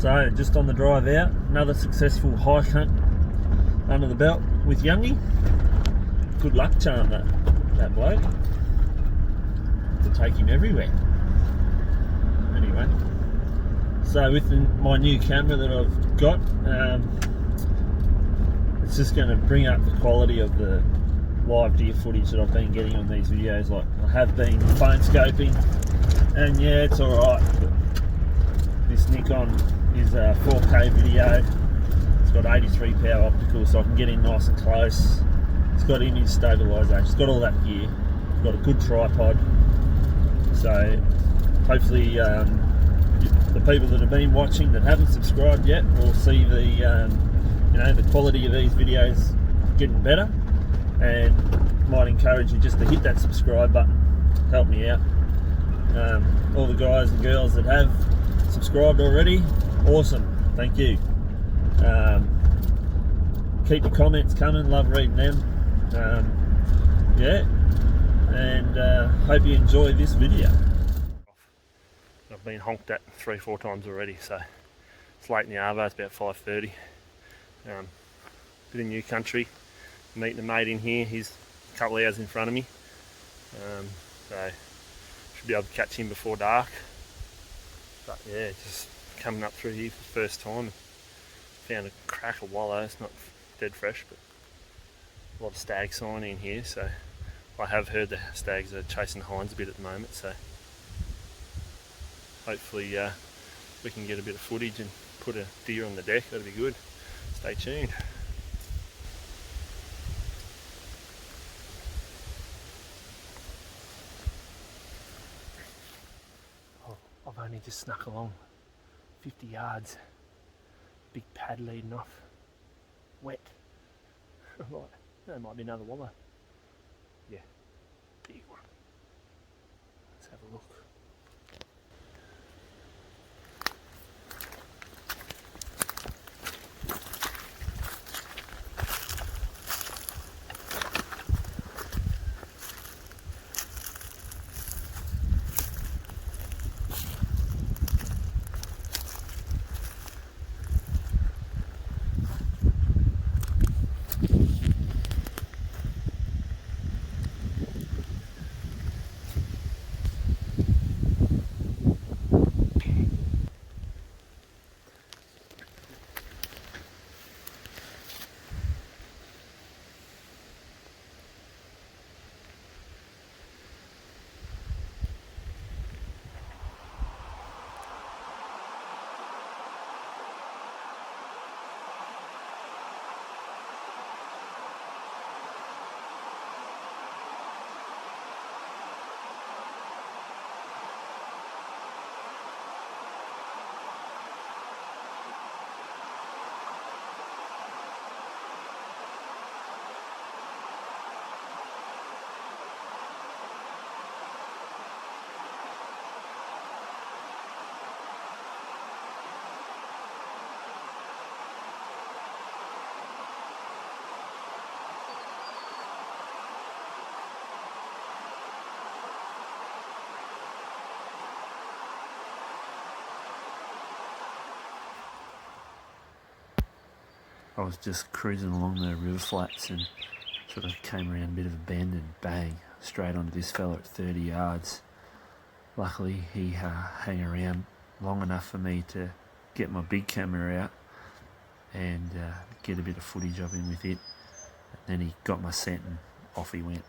So just on the drive out, another successful hike hunt under the belt with Youngie. Good luck charm that bloke. To take him everywhere. Anyway, so with my new camera that I've got, it's just going to bring up the quality of the live deer footage that I've been getting on these videos. Like I have been phone scoping, and yeah, it's alright, but this Nikon is a 4K video. It's got 83 power optical, so I can get in nice and close. It's got image stabilisation, it's got all that gear. It's got a good tripod, so hopefully the people that have been watching that haven't subscribed yet will see the quality of these videos getting better, and might encourage you just to hit that subscribe button, help me out. All the guys and girls that have subscribed already, awesome, thank you. Keep your comments coming, love reading them. Yeah, and hope you enjoy this video. I've been honked at 3-4 times already, so it's late in the arvo, it's about 5:30. Bit of new country, meeting a mate in here, he's a couple of hours in front of me, so should be able to catch him before dark. But yeah, just coming up through here for the first time, found a crack of wallow. It's not dead fresh, but a lot of stag sign in here, so I have heard the stags are chasing the hinds a bit at the moment, so hopefully we can get a bit of footage and put a deer on the deck. That'll be good. Stay tuned. Oh, I've only just snuck along 50 yards. Big pad leading off. Wet. Right, there might be another wallow. Yeah, big one. Let's have a look. I was just cruising along the river flats and sort of came around a bit of a bend and bang, straight onto this fella at 30 yards. Luckily he hung around long enough for me to get my big camera out and get a bit of footage of him with it. And then he got my scent and off he went.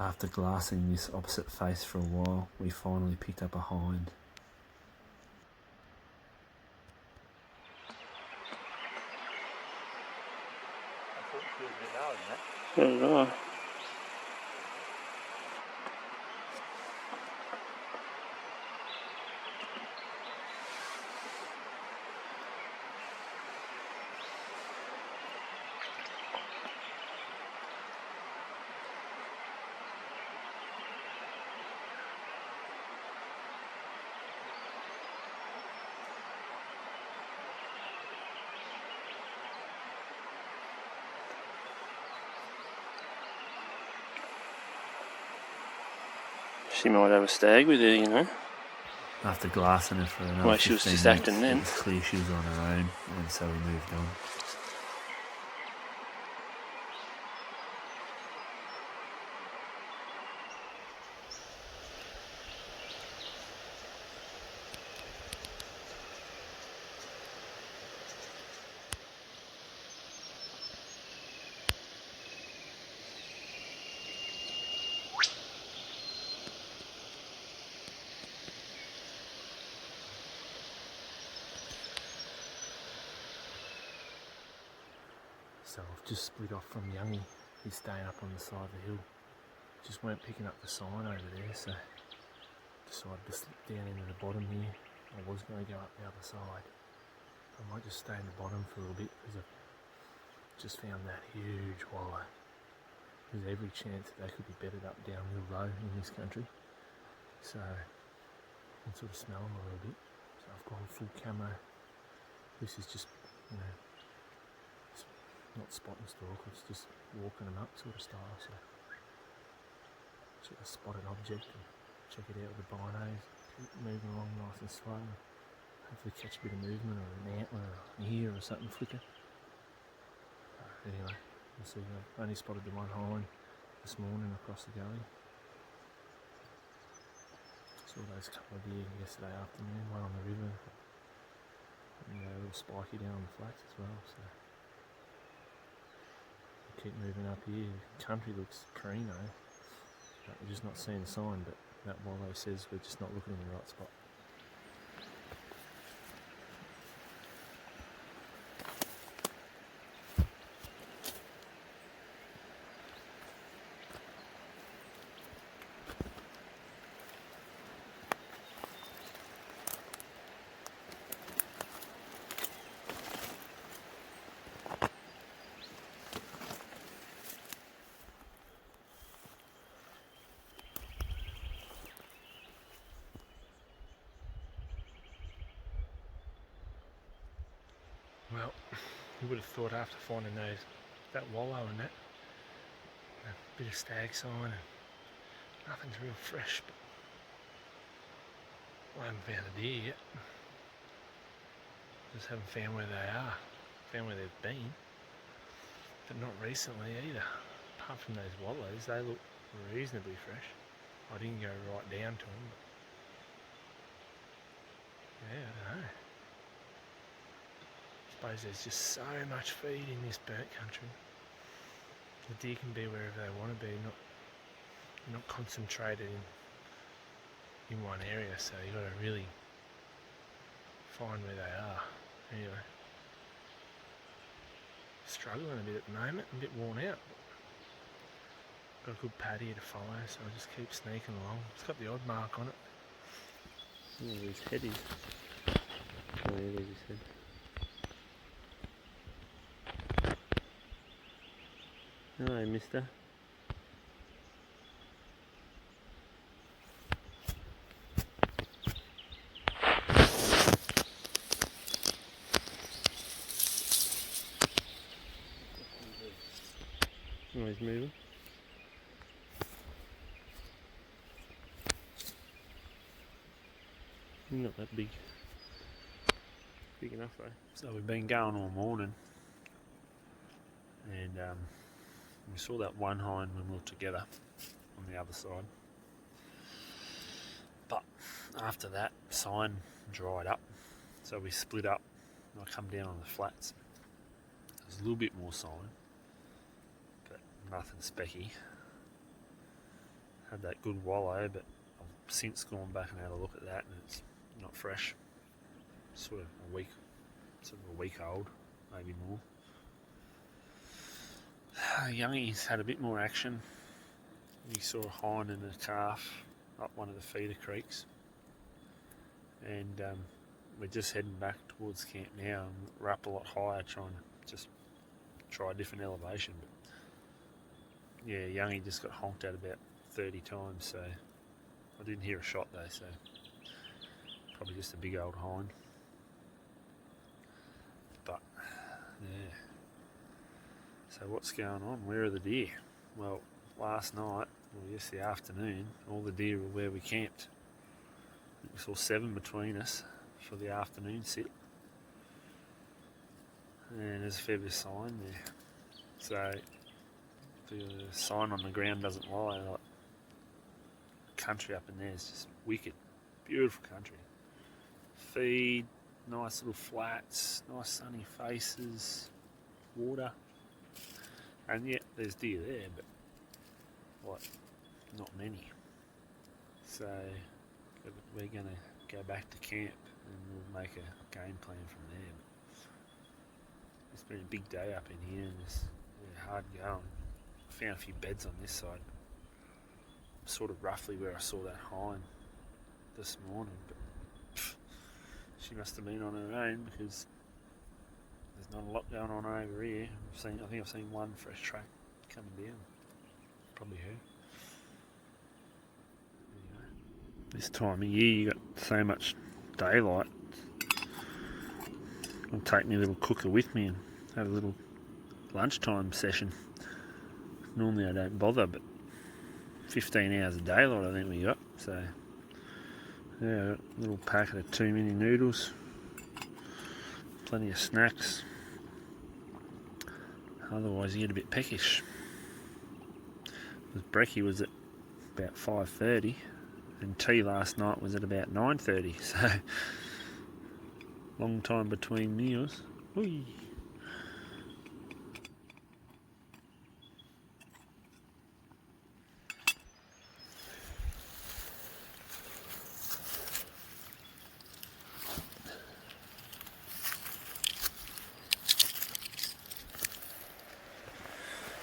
After glassing this opposite face for a while, we finally picked up a hind. I thought she was a bit lower than that. So did I. She might have a stag with her, you know. After glassing her for another Well, she was 15 just minutes, acting then. it was clear she was on her own, and so we moved on. So I've just split off from Youngie. He's staying up on the side of the hill. Just weren't picking up the sign over there, so decided to slip down into the bottom here. I was going to go up the other side. I might just stay in the bottom for a little bit because I've just found that huge wallow. There's every chance that they could be bedded up down real low in this country. So I can sort of smell them a little bit. So I've gone full camo. This is just, you know, not spot and stalk, it's just walking them up sort of style. So sort of spot an object and check it out with the binos, keep moving along nice and slow, and hopefully catch a bit of movement or an antler or an ear or something flicker. Anyway, we'll see. I've only spotted the one hind this morning across the gully. Saw those couple of deer yesterday afternoon, one on the river, and a little spiky down on the flats as well. So keep moving up here. The country looks primo, but we're just not seeing a sign, but that wallow says we're just not looking in the right spot. Well, you would have thought after finding that wallow and that, a bit of stag sign and nothing's real fresh, but I haven't found a deer yet. Just haven't found where they are, found where they've been, but not recently either. Apart from those wallows, they look reasonably fresh. I didn't go right down to them, but yeah, I don't know. I suppose there's just so much feed in this burnt country. The deer can be wherever they want to be, not concentrated in one area, so you've got to really find where they are. Anyway, struggling a bit at the moment, a bit worn out. Got a good pad here to follow, so I'll just keep sneaking along. It's got the odd mark on it. Oh, his head is. Oh, yeah, there's his head. Hello, mister. Oh, he's moving. Not that big. Big enough though. So we've been going all morning, and we saw that one hind when we were together on the other side. But after that, sign dried up, so we split up. I come down on the flats. There's a little bit more sign, but nothing specky. had that good wallow, but I've since gone back and had a look at that, and it's not fresh. Sort of a week old, maybe more. Youngie's had a bit more action. We saw a hind and a calf up one of the feeder creeks, and we're just heading back towards camp now, and we're up a lot higher trying to just try a different elevation. But yeah, Youngie just got honked at about 30 times, so I didn't hear a shot though, so probably just a big old hind. But yeah, so what's going on? Where are the deer? Well, last night, or yesterday afternoon, all the deer were where we camped. We saw 7 between us for the afternoon sit, and there's a fair bit of sign there. So the sign on the ground doesn't lie. Like, country up in there is just wicked, beautiful country. Feed, nice little flats, nice sunny faces, water, and yeah, there's deer there, but like not many. So we're going to go back to camp and we'll make a game plan from there. But it's been a big day up in here and it's hard going. I found a few beds on this side, sort of roughly where I saw that hind this morning, but she must have been on her own because there's not a lot going on over here. I think I've seen one fresh track coming down. Probably her. This time of year you got so much daylight. I'll take my little cooker with me and have a little lunchtime session. Normally I don't bother, but 15 hours of daylight I think we got. So yeah, a little packet of 2 mini noodles, plenty of snacks. Otherwise you get a bit peckish. Brekkie was at about 5:30 and tea last night was at about 9:30, so long time between meals. Whee.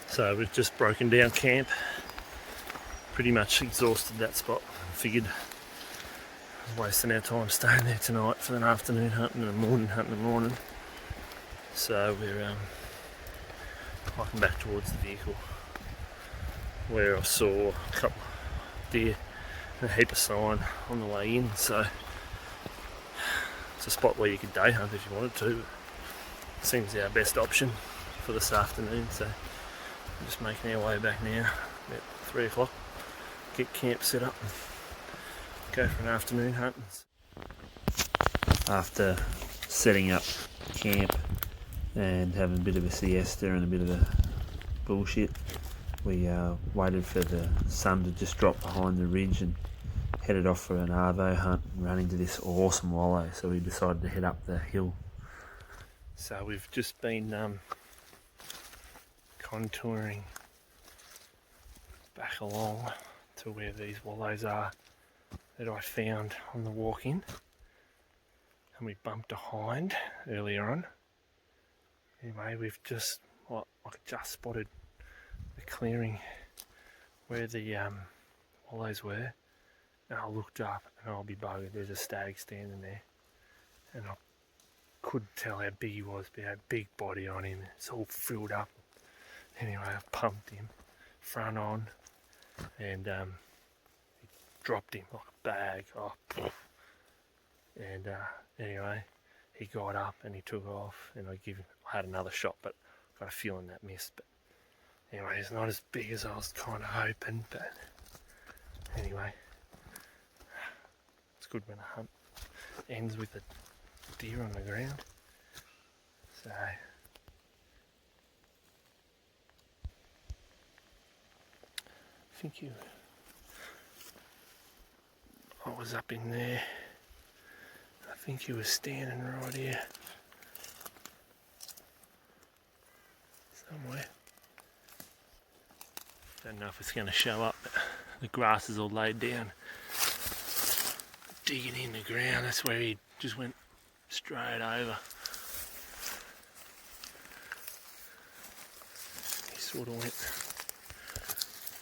So we've just broken down camp, pretty much exhausted that spot. Figured wasting our time staying there tonight for an afternoon hunt and a morning hunt in the morning. So we're hiking back towards the vehicle where I saw a couple of deer and a heap of sign on the way in. So it's a spot where you could day hunt if you wanted to. It seems our best option for this afternoon. So we're just making our way back now, about 3 o'clock. Get camp set up and go for an afternoon hunt. After setting up camp and having a bit of a siesta and a bit of a bullshit, we waited for the sun to just drop behind the ridge and headed off for an arvo hunt and run into this awesome wallow. So we decided to head up the hill. So we've just been contouring back along to where these wallows are that I found on the walk in, and we bumped a hind earlier on. Anyway, we've just spotted the clearing where the wallows were, and I looked up and I'll be buggered, there's a stag standing there, and I couldn't tell how big he was, but he had a big body on him, it's all filled up. Anyway, I pumped him front on and dropped him like a bag. And anyway, he got up and he took off, and I had another shot, but I got a feeling that missed. But anyway, it's not as big as I was kind of hoping, but anyway, it's good when a hunt ends with a deer on the ground. So I was up in there. I think he was standing right here somewhere. Don't know if it's going to show up, but the grass is all laid down. Digging in the ground, that's where he just went straight over. He sort of went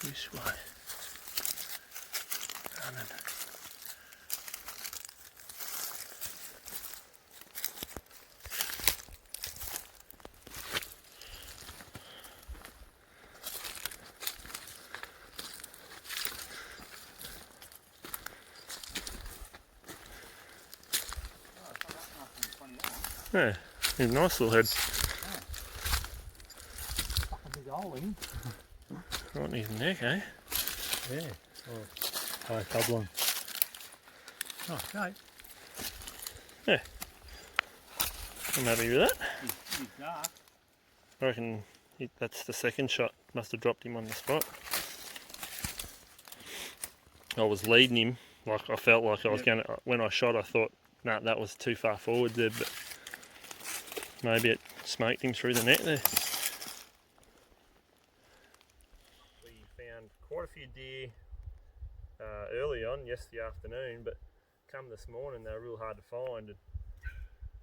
this way. Running. Yeah, he's a nice little head. Fucking big hole in. Right in his neck, eh? Yeah. Oh, double. Oh, okay. Yeah. I'm happy with that. He's dark. I reckon that's the second shot. Must have dropped him on the spot. I was leading him, like I felt like I was going to, when I shot I thought, nah, that was too far forward there, but maybe it smoked him through the net there. We found quite a few deer early on yesterday afternoon, but come this morning they were real hard to find. And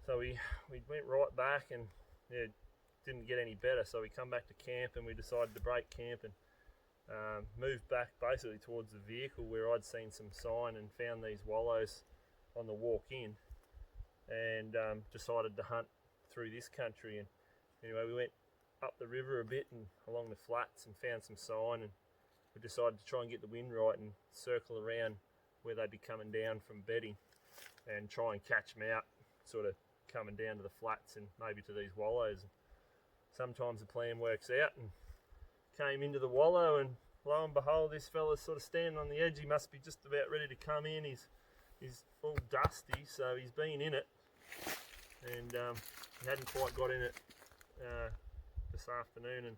so we went right back and yeah, didn't get any better. So we come back to camp and we decided to break camp and move back basically towards the vehicle where I'd seen some sign and found these wallows on the walk in, and decided to hunt through this country. And anyway, we went up the river a bit and along the flats and found some sign, and we decided to try and get the wind right and circle around where they'd be coming down from bedding and try and catch them out, sort of coming down to the flats and maybe to these wallows. Sometimes the plan works out, and came into the wallow, and lo and behold, this fella's sort of standing on the edge. He must be just about ready to come in. He's all dusty, so he's been in it, and he hadn't quite got in it this afternoon, and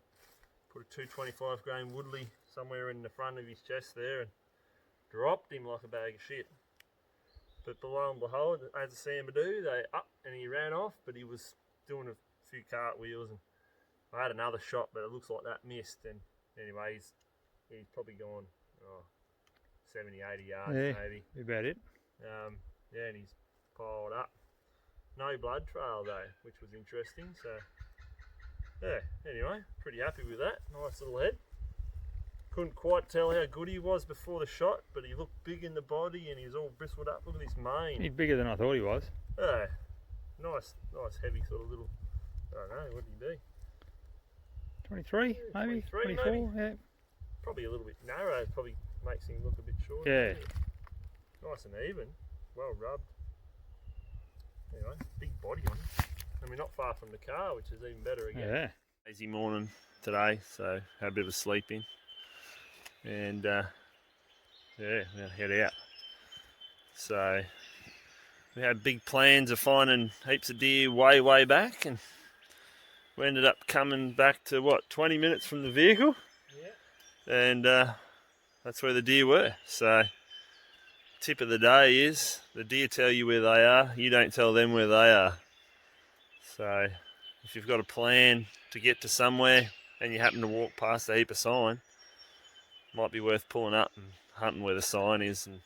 put a 225 grain Woodley somewhere in the front of his chest there and dropped him like a bag of shit. But lo and behold, as a Sambar do, they up and he ran off, but he was doing a few cartwheels, and I had another shot, but it looks like that missed. And anyway, he's probably gone 70, 80 yards maybe. About it. Yeah, and he's piled up. No blood trail though, which was interesting. So yeah, anyway, pretty happy with that. Nice little head. Couldn't quite tell how good he was before the shot, but he looked big in the body and he's all bristled up. Look at this mane. He's bigger than I thought he was. Yeah, nice heavy sort of little, I don't know, what would he be? 23, maybe? 23 24, maybe. yeah. Probably a little bit narrow, probably makes him look a bit shorter. Yeah. Nice and even, well rubbed. Anyway, big body on him. And we're not far from the car, which is even better again. Yeah. Lazy morning today, so had a bit of a sleep in. And yeah, we're gonna head out. So we had big plans of finding heaps of deer way back, and we ended up coming back to what, 20 minutes from the vehicle? Yeah. And that's where the deer were. So tip of the day is the deer tell you where they are, you don't tell them where they are. So if you've got a plan to get to somewhere and you happen to walk past a heap of sign, might be worth pulling up and hunting where the sign is and